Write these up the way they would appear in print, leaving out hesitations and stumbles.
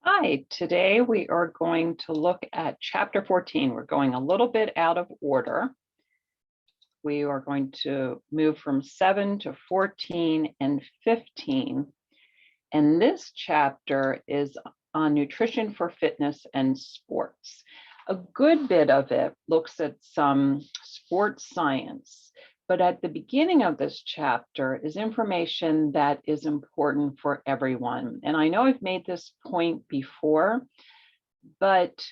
Hi, today we are going to look at chapter 14. We're going a little bit out of order. We are going to move from 7 to 14 and 15. And this chapter is on nutrition for fitness and sports. A good bit of it looks at some sports science, but at the beginning of this chapter is information that is important for everyone. And I know I've made this point before, but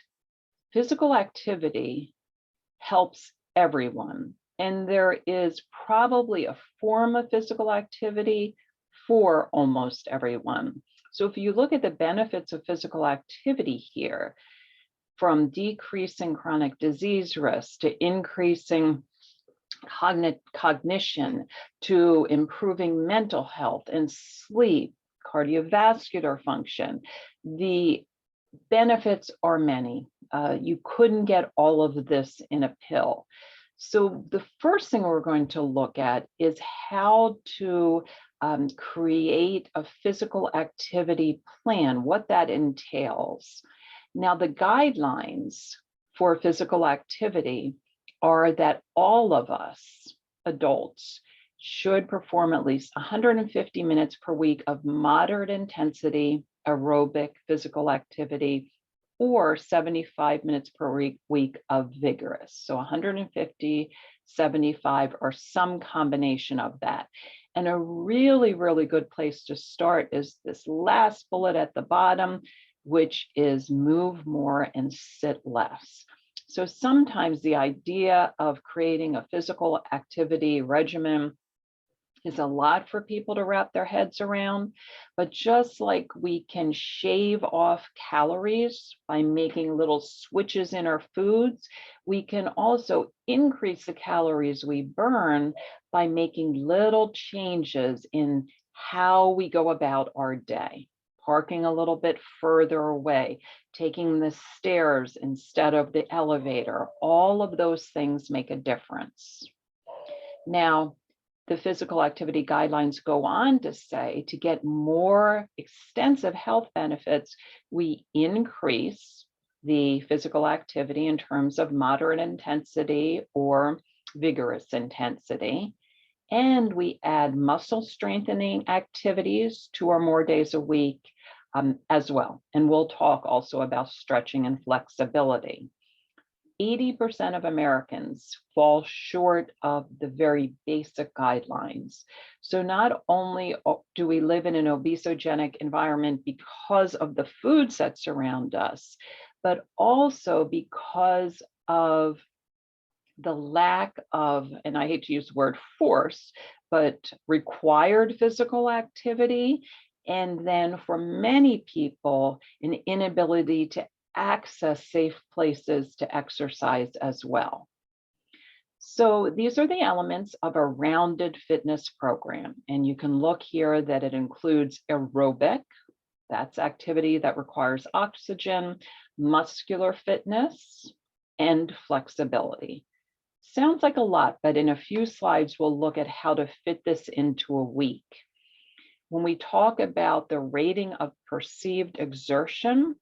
physical activity helps everyone. And there is probably a form of physical activity for almost everyone. So if you look at the benefits of physical activity here, from decreasing chronic disease risk to increasing cognition to improving mental health and sleep, cardiovascular function, the benefits are many. You couldn't get all of this in a pill. So the first thing we're going to look at is how to create a physical activity plan, what that entails. Now, the guidelines for physical activity are that all of us, adults, should perform at least 150 minutes per week of moderate intensity aerobic physical activity or 75 minutes per week of vigorous. So 150, 75, or some combination of that. And a really, really good place to start is this last bullet at the bottom, which is move more and sit less. So sometimes the idea of creating a physical activity regimen is a lot for people to wrap their heads around, but just like we can shave off calories by making little switches in our foods, we can also increase the calories we burn by making little changes in how we go about our day. Parking a little bit further away, taking the stairs instead of the elevator, all of those things make a difference. Now, the physical activity guidelines go on to say to get more extensive health benefits, we increase the physical activity in terms of moderate intensity or vigorous intensity. And we add muscle strengthening activities 2 or more days a week as well. And we'll talk also about stretching and flexibility. 80% of Americans fall short of the very basic guidelines. So not only do we live in an obesogenic environment because of the foods that surround us, but also because of the lack of, and I hate to use the word force, but required physical activity. And then for many people, an inability to access safe places to exercise as well. So these are the elements of a rounded fitness program. And you can look here that it includes aerobic, that's activity that requires oxygen, muscular fitness, and flexibility. Sounds like a lot, but in a few slides, we'll look at how to fit this into a week. When we talk about the rating of perceived exertion,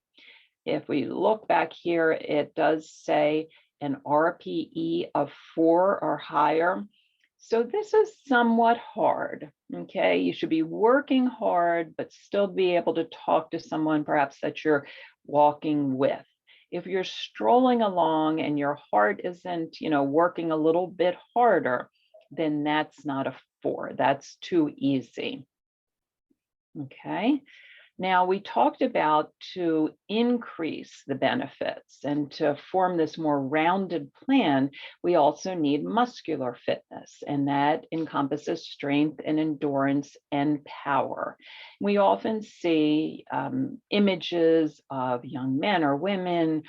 if we look back here, it does say an RPE of 4 or higher. So this is somewhat hard, okay? You should be working hard, but still be able to talk to someone perhaps that you're walking with. If you're strolling along and your heart isn't, working a little bit harder, then that's not a 4, that's too easy, okay? Now, we talked about to increase the benefits and to form this more rounded plan, we also need muscular fitness, and that encompasses strength and endurance and power. We often see images of young men or women,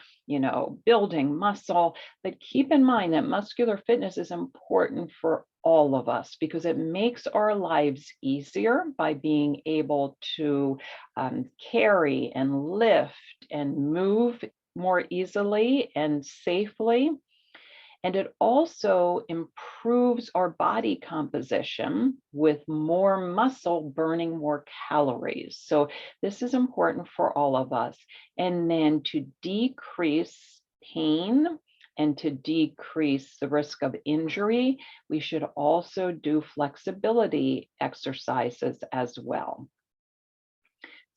building muscle, but keep in mind that muscular fitness is important for all of us because it makes our lives easier by being able to carry and lift and move more easily and safely. And it also improves our body composition with more muscle burning more calories. So this is important for all of us. And then to decrease pain and to decrease the risk of injury, we should also do flexibility exercises as well.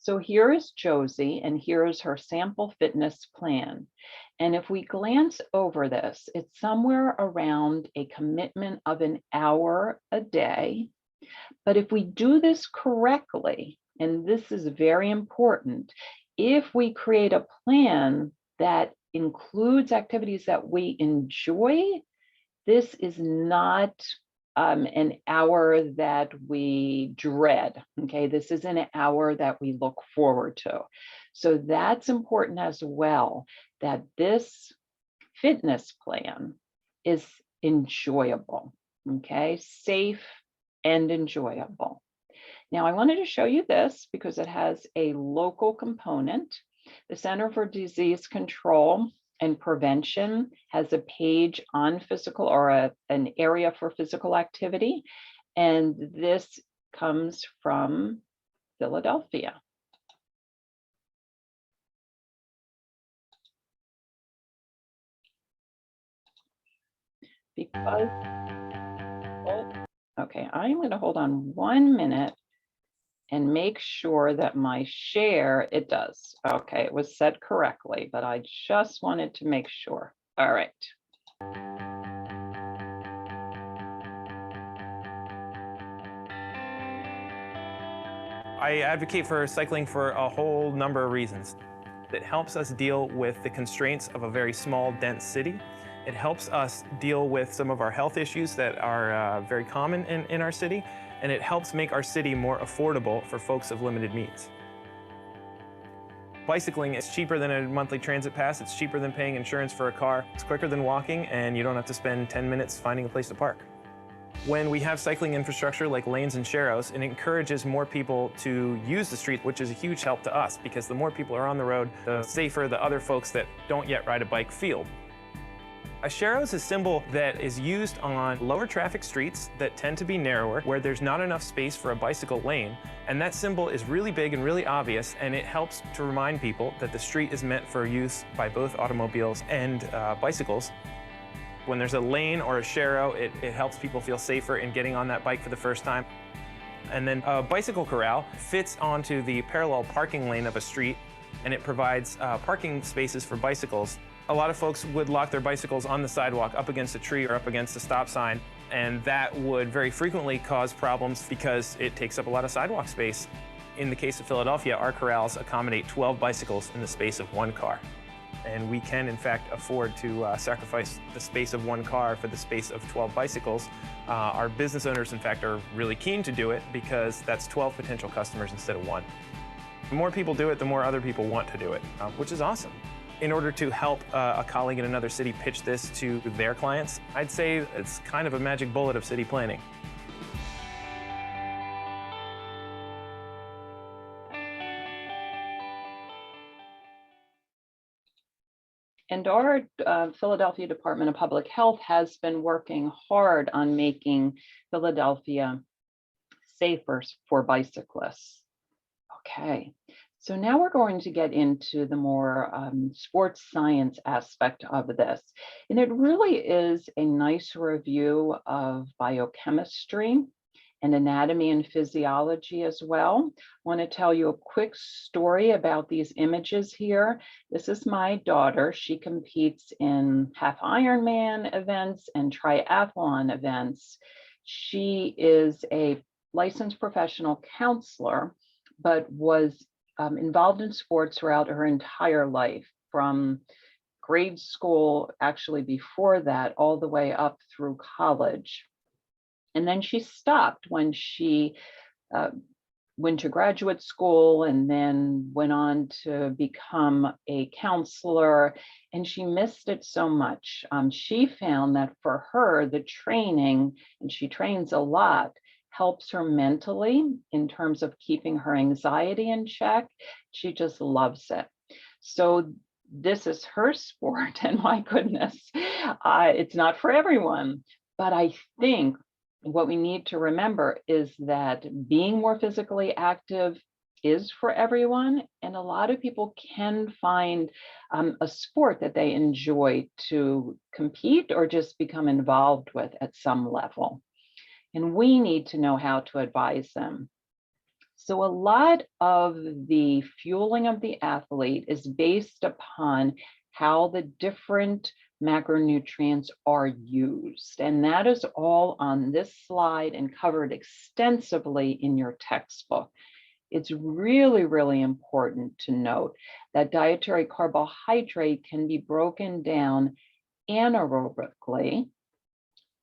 So here is Josie, and here is her sample fitness plan. And if we glance over this, it's somewhere around a commitment of an hour a day. But if we do this correctly, and this is very important, if we create a plan that includes activities that we enjoy, this is not an hour that we dread. Okay, this is an hour that we look forward to. So that's important as well, that this fitness plan is enjoyable, okay, safe and enjoyable. Now, I wanted to show you this because it has a local component. The Center for Disease Control and Prevention has a page on physical, or an area for physical activity. And this comes from Philadelphia. Because, okay, I'm going to hold on 1 minute and make sure that my share, it does. Okay, it was set correctly, but I just wanted to make sure. All right. I advocate for cycling for a whole number of reasons. It helps us deal with the constraints of a very small, dense city. It helps us deal with some of our health issues that are very common in our city, and it helps make our city more affordable for folks of limited means. Bicycling is cheaper than a monthly transit pass. It's cheaper than paying insurance for a car. It's quicker than walking, and you don't have to spend 10 minutes finding a place to park. When we have cycling infrastructure like lanes and sharrows, it encourages more people to use the street, which is a huge help to us, because the more people are on the road, the safer the other folks that don't yet ride a bike feel. A sharrow is a symbol that is used on lower traffic streets that tend to be narrower, where there's not enough space for a bicycle lane. And that symbol is really big and really obvious, and it helps to remind people that the street is meant for use by both automobiles and bicycles. When there's a lane or a sharrow, it helps people feel safer in getting on that bike for the first time. And then a bicycle corral fits onto the parallel parking lane of a street, and it provides parking spaces for bicycles. A lot of folks would lock their bicycles on the sidewalk up against a tree or up against a stop sign, and that would very frequently cause problems because it takes up a lot of sidewalk space. In the case of Philadelphia, our corrals accommodate 12 bicycles in the space of 1 car. And we can, in fact, afford to sacrifice the space of 1 car for the space of 12 bicycles. Our business owners, in fact, are really keen to do it because that's 12 potential customers instead of 1. The more people do it, the more other people want to do it, which is awesome. In order to help a colleague in another city pitch this to their clients, I'd say it's kind of a magic bullet of city planning. And our Philadelphia Department of Public Health has been working hard on making Philadelphia safer for bicyclists. Okay, so now we're going to get into the more sports science aspect of this. And it really is a nice review of biochemistry and anatomy and physiology as well. I want to tell you a quick story about these images here. This is my daughter. She competes in half Ironman events and triathlon events. She is a licensed professional counselor, but was involved in sports throughout her entire life, from grade school, actually before that, all the way up through college. And then she stopped when she went to graduate school and then went on to become a counselor, and she missed it so much. She found that for her, the training, and she trains a lot, helps her mentally in terms of keeping her anxiety in check. She just loves it. So this is her sport, and my goodness, it's not for everyone. But I think what we need to remember is that being more physically active is for everyone, and a lot of people can find a sport that they enjoy to compete or just become involved with at some level. And we need to know how to advise them. So a lot of the fueling of the athlete is based upon how the different macronutrients are used. And that is all on this slide and covered extensively in your textbook. It's really, really important to note that dietary carbohydrate can be broken down anaerobically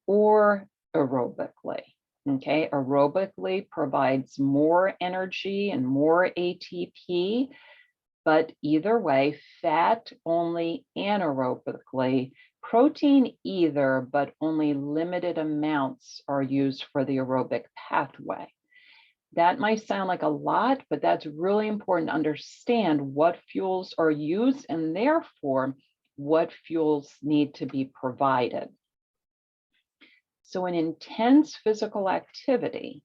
or aerobically. Okay, aerobically provides more energy and more ATP, but either way, fat only anaerobically, protein either, but only limited amounts are used for the aerobic pathway. That might sound like a lot, but that's really important to understand what fuels are used and therefore what fuels need to be provided. So an intense physical activity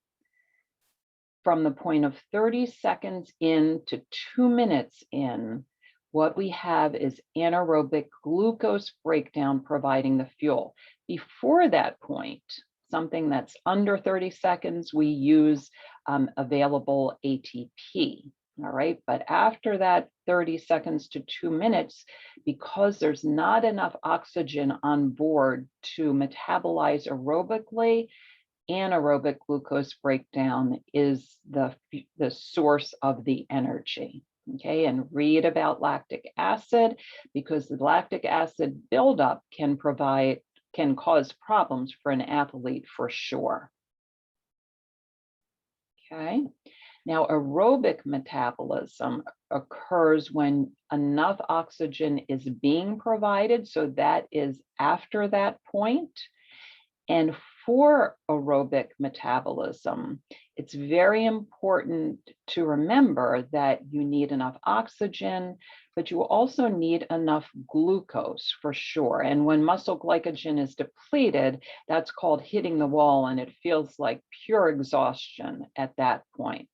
from the point of 30 seconds in to 2 minutes in, what we have is anaerobic glucose breakdown providing the fuel. Before that point, something that's under 30 seconds, we use available ATP. All right, but after that 30 seconds to 2 minutes, because there's not enough oxygen on board to metabolize aerobically, anaerobic glucose breakdown is the source of the energy. Okay, and read about lactic acid, because the lactic acid buildup can cause problems for an athlete for sure. Okay. Now, aerobic metabolism occurs when enough oxygen is being provided, so that is after that point. And for aerobic metabolism, it's very important to remember that you need enough oxygen, but you also need enough glucose for sure. And when muscle glycogen is depleted, that's called hitting the wall, and it feels like pure exhaustion at that point.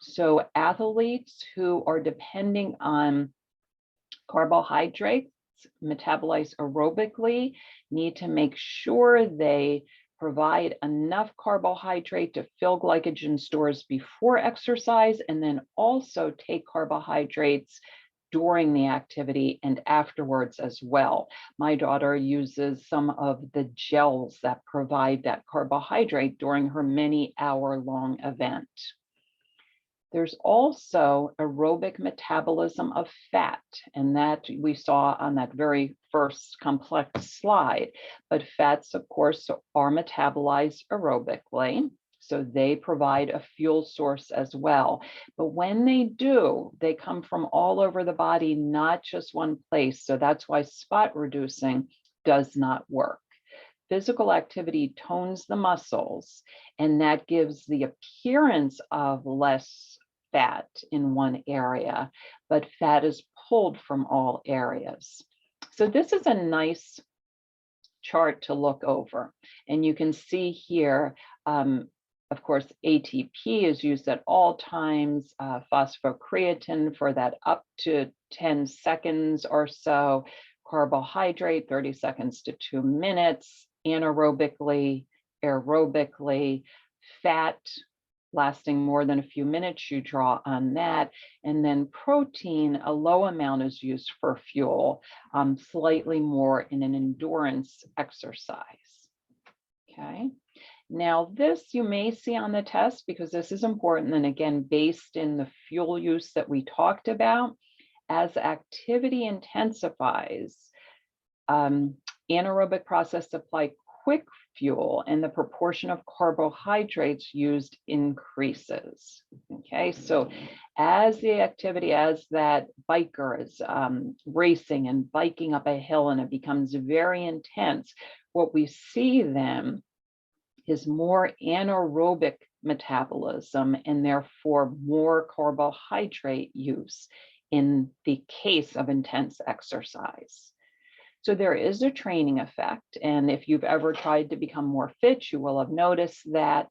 So athletes who are depending on carbohydrates metabolized aerobically need to make sure they provide enough carbohydrate to fill glycogen stores before exercise, and then also take carbohydrates during the activity and afterwards as well. My daughter uses some of the gels that provide that carbohydrate during her many-hour-long event. There's also aerobic metabolism of fat, and that we saw on that very first complex slide. But fats, of course, are metabolized aerobically, so they provide a fuel source as well. But when they do, they come from all over the body, not just one place. So that's why spot reducing does not work. Physical activity tones the muscles, and that gives the appearance of less fat in one area, but fat is pulled from all areas. So this is a nice chart to look over. And you can see here, of course, ATP is used at all times, phosphocreatine for that up to 10 seconds or so, carbohydrate, 30 seconds to 2 minutes, anaerobically, aerobically, fat lasting more than a few minutes, you draw on that. And then protein, a low amount is used for fuel, slightly more in an endurance exercise. Okay. Now this you may see on the test because this is important, and again, based in the fuel use that we talked about. As activity intensifies, anaerobic process supply quick fuel, and the proportion of carbohydrates used increases. Okay, so as the activity, as that biker is racing and biking up a hill and it becomes very intense, what we see then is more anaerobic metabolism and therefore more carbohydrate use in the case of intense exercise. So there is a training effect. And if you've ever tried to become more fit, you will have noticed that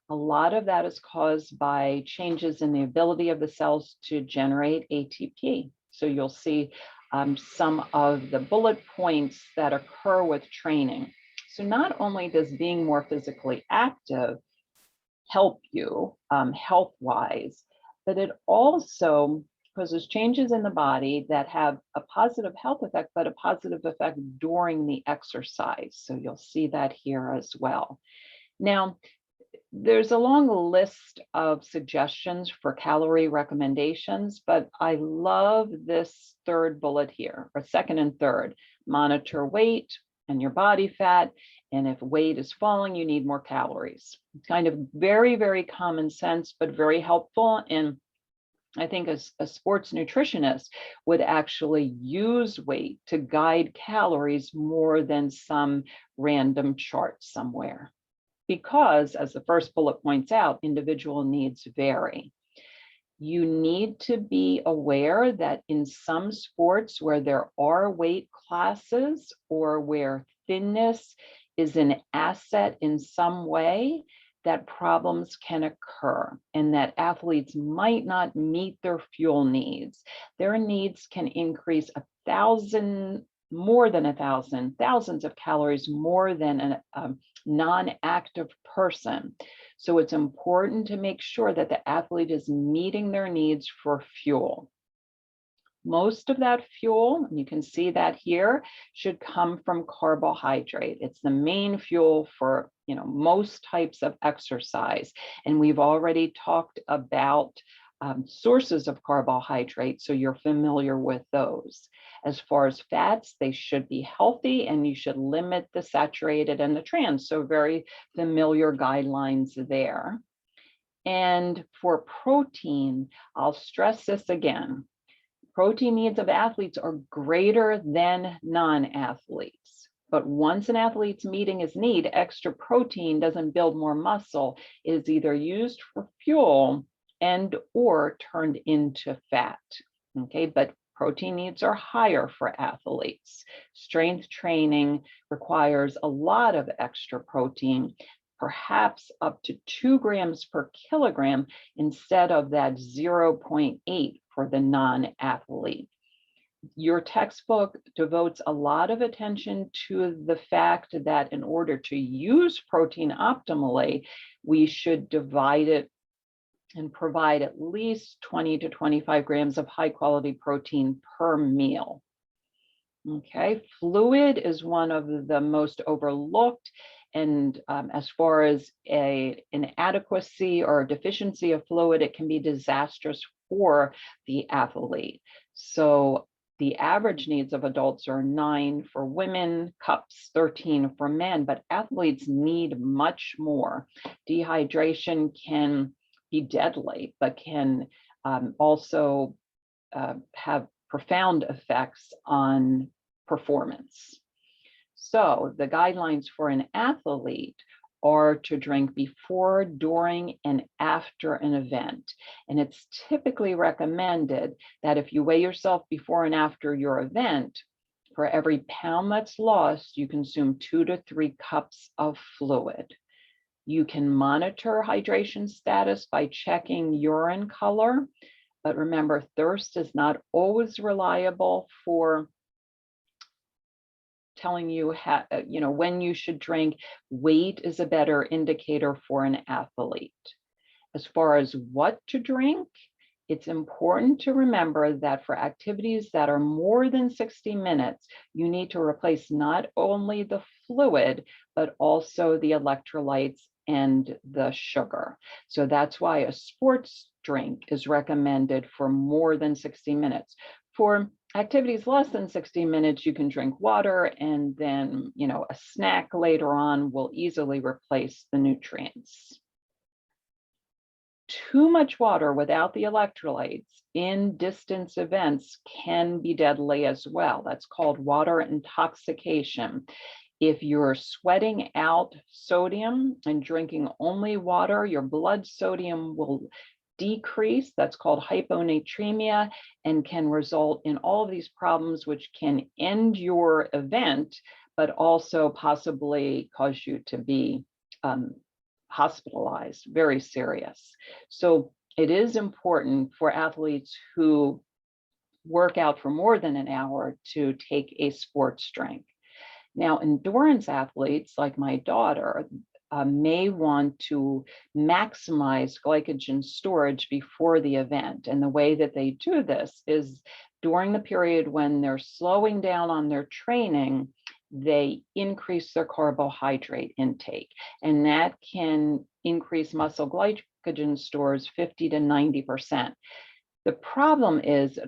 a lot of that is caused by changes in the ability of the cells to generate ATP. So you'll see some of the bullet points that occur with training. So not only does being more physically active help you health-wise, but it also causes changes in the body that have a positive health effect, but a positive effect during the exercise. So you'll see that here as well. Now, there's a long list of suggestions for calorie recommendations, but I love this third bullet here, or second and third. Monitor weight and your body fat, and if weight is falling, you need more calories. It's kind of very, very common sense, but very helpful. And I think as a sports nutritionist would actually use weight to guide calories more than some random chart somewhere. Because, as the first bullet points out, individual needs vary. You need to be aware that in some sports where there are weight classes or where thinness is an asset in some way, that problems can occur and that athletes might not meet their fuel needs. Their needs can increase 1,000, more than 1,000, thousands of calories more than a non-active person. So it's important to make sure that the athlete is meeting their needs for fuel. Most of that fuel, and you can see that here, should come from carbohydrate. It's the main fuel for most types of exercise. And we've already talked about sources of carbohydrate, so you're familiar with those. As far as fats, they should be healthy and you should limit the saturated and the trans, so very familiar guidelines there. And for protein, I'll stress this again. Protein needs of athletes are greater than non-athletes. But once an athlete's meeting his need, extra protein doesn't build more muscle. It is either used for fuel and or turned into fat. Okay, but protein needs are higher for athletes. Strength training requires a lot of extra protein, perhaps up to 2 grams per kilogram instead of that 0.8 for the non-athlete. Your textbook devotes a lot of attention to the fact that in order to use protein optimally, we should divide it and provide at least 20 to 25 grams of high quality protein per meal. Okay, fluid is one of the most overlooked, and as far as an inadequacy or deficiency of fluid, it can be disastrous for the athlete. So the average needs of adults are 9 for women, cups 13 for men, but athletes need much more. Dehydration can be deadly, but can also have profound effects on performance. So the guidelines for an athlete are to drink before, during, and after an event. And it's typically recommended that if you weigh yourself before and after your event, for every pound that's lost, you consume 2 to 3 cups of fluid. You can monitor hydration status by checking urine color, but remember, thirst is not always reliable for telling you how, when you should drink. Weight is a better indicator for an athlete. As far as what to drink, it's important to remember that for activities that are more than 60 minutes, you need to replace not only the fluid, but also the electrolytes and the sugar. So that's why a sports drink is recommended for more than 60 minutes. For activities less than 60 minutes, you can drink water, and then, a snack later on will easily replace the nutrients. Too much water without the electrolytes in distance events can be deadly as well. That's called water intoxication. If you're sweating out sodium and drinking only water, your blood sodium will decrease. That's called hyponatremia, and can result in all of these problems, which can end your event, but also possibly cause you to be hospitalized, very serious. So it is important for athletes who work out for more than an hour to take a sports drink. Now, endurance athletes like my daughter may want to maximize glycogen storage before the event. And the way that they do this is during the period when they're slowing down on their training, they increase their carbohydrate intake. And that can increase muscle glycogen stores 50 to 90%. The problem is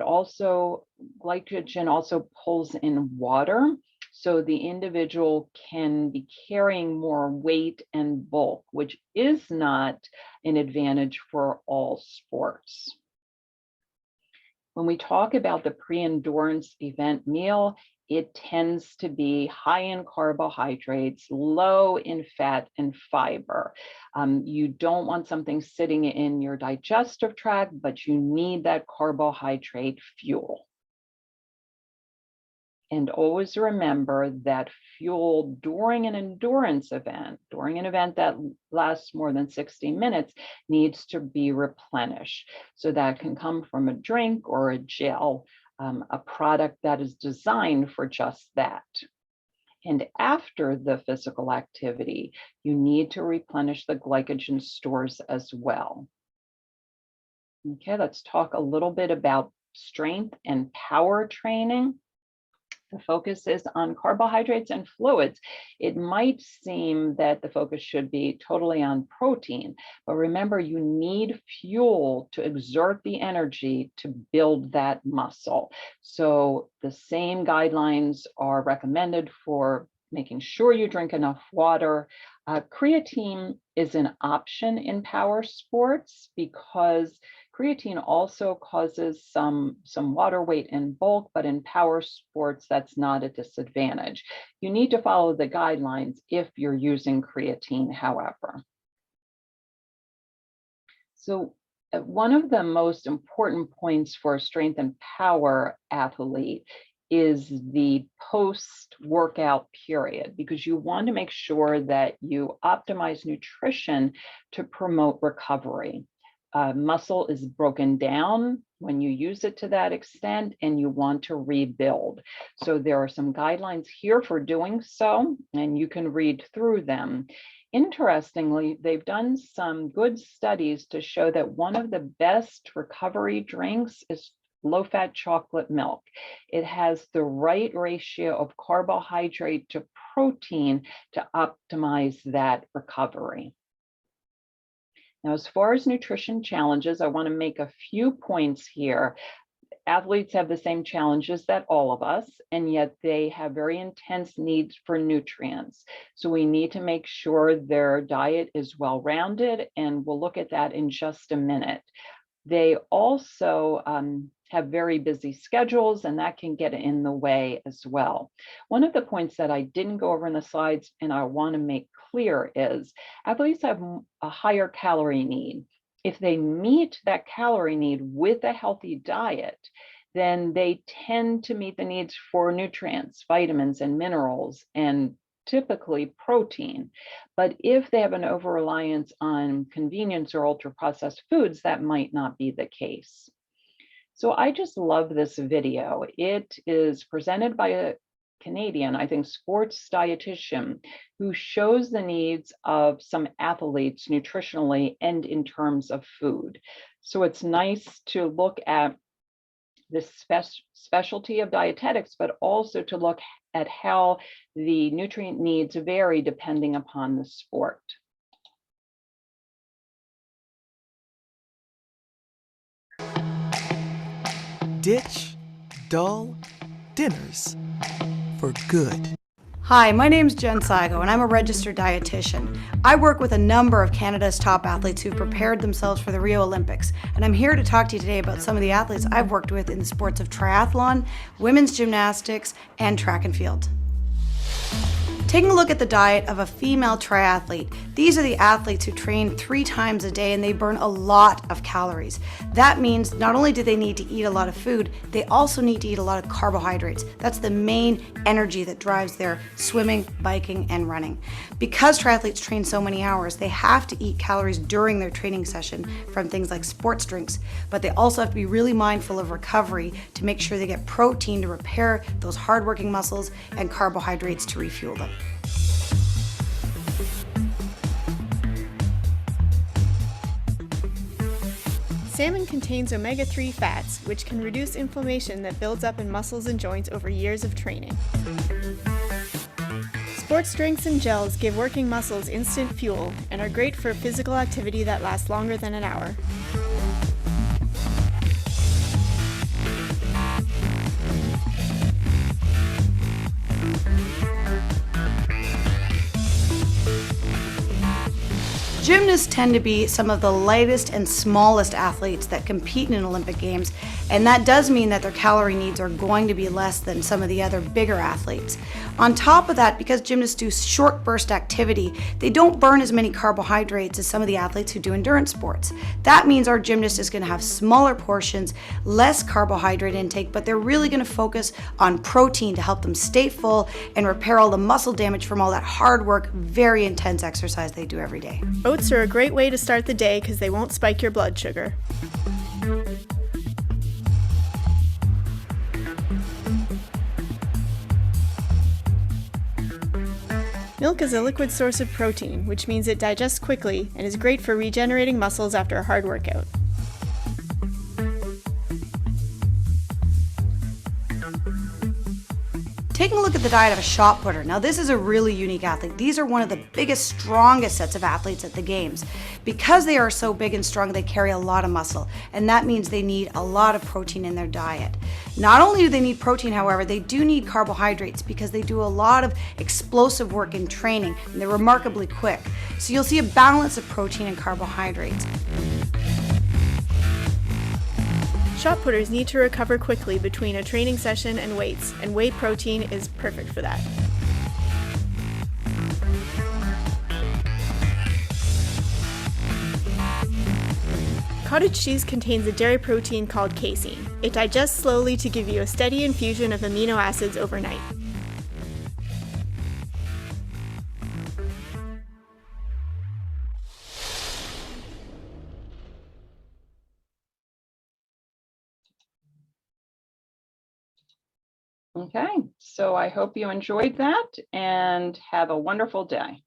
glycogen also pulls in water, so the individual can be carrying more weight and bulk, which is not an advantage for all sports. When we talk about the pre-endurance event meal, it tends to be high in carbohydrates, low in fat and fiber. You don't want something sitting in your digestive tract, but you need that carbohydrate fuel. And always remember that fuel during an endurance event, during an event that lasts more than 60 minutes, needs to be replenished. So that can come from a drink or a gel, a product that is designed for just that. And after the physical activity, you need to replenish the glycogen stores as well. Okay, let's talk a little bit about strength and power training. The focus is on carbohydrates and fluids. It might seem that the focus should be totally on protein, but remember, you need fuel to exert the energy to build that muscle. So the same guidelines are recommended for making sure you drink enough water. Creatine is an option in power sports because creatine also causes some water weight and bulk, but in power sports, that's not a disadvantage. You need to follow the guidelines if you're using creatine, however. So one of the most important points for a strength and power athlete is the post-workout period, because you want to make sure that you optimize nutrition to promote recovery. Muscle is broken down when you use it to that extent, and you want to rebuild. So there are some guidelines here for doing so, and you can read through them. Interestingly, they've done some good studies to show that one of the best recovery drinks is low-fat chocolate milk. It has the right ratio of carbohydrate to protein to optimize that recovery. Now, as far as nutrition challenges, I want to make a few points here. Athletes have the same challenges that all of us, and yet they have very intense needs for nutrients. So we need to make sure their diet is well-rounded, and we'll look at that in just a minute. They also have very busy schedules, and that can get in the way as well. One of the points that I didn't go over in the slides and I want to make clear is athletes have a higher calorie need. If they meet that calorie need with a healthy diet, then they tend to meet the needs for nutrients, vitamins, and minerals, and typically protein. But if they have an over-reliance on convenience or ultra-processed foods, that might not be the case. So I just love this video. It is presented by a Canadian, I think, sports dietitian who shows the needs of some athletes nutritionally and in terms of food. So it's nice to look at this specialty of dietetics, but also to look at how the nutrient needs vary depending upon the sport. Ditch dull dinners for good. Hi, my name's Jen Saigo, and I'm a registered dietitian. I work with a number of Canada's top athletes who've prepared themselves for the Rio Olympics, and I'm here to talk to you today about some of the athletes I've worked with in the sports of triathlon, women's gymnastics, and track and field. Taking a look at the diet of a female triathlete, these are the athletes who train 3 times a day and they burn a lot of calories. That means not only do they need to eat a lot of food, they also need to eat a lot of carbohydrates. That's the main energy that drives their swimming, biking, and running. Because triathletes train so many hours, they have to eat calories during their training session from things like sports drinks, but they also have to be really mindful of recovery to make sure they get protein to repair those hardworking muscles and carbohydrates to refuel them. Salmon contains omega-3 fats, which can reduce inflammation that builds up in muscles and joints over years of training. Sports drinks and gels give working muscles instant fuel and are great for physical activity that lasts longer than an hour. Gymnasts tend to be some of the lightest and smallest athletes that compete in Olympic Games, and that does mean that their calorie needs are going to be less than some of the other bigger athletes. On top of that, because gymnasts do short burst activity, they don't burn as many carbohydrates as some of the athletes who do endurance sports. That means our gymnast is going to have smaller portions, less carbohydrate intake, but they're really going to focus on protein to help them stay full and repair all the muscle damage from all that hard work, very intense exercise they do every day. Oats are a great way to start the day because they won't spike your blood sugar. Milk is a liquid source of protein, which means it digests quickly and is great for regenerating muscles after a hard workout. Taking a look at the diet of a shot putter. Now this is a really unique athlete. These are one of the biggest, strongest sets of athletes at the games. Because they are so big and strong, they carry a lot of muscle, and that means they need a lot of protein in their diet. Not only do they need protein, however, they do need carbohydrates because they do a lot of explosive work in training, and they're remarkably quick. So you'll see a balance of protein and carbohydrates. Shot putters need to recover quickly between a training session and weights, and whey protein is perfect for that. Cottage cheese contains a dairy protein called casein. It digests slowly to give you a steady infusion of amino acids overnight. Okay, so I hope you enjoyed that and have a wonderful day.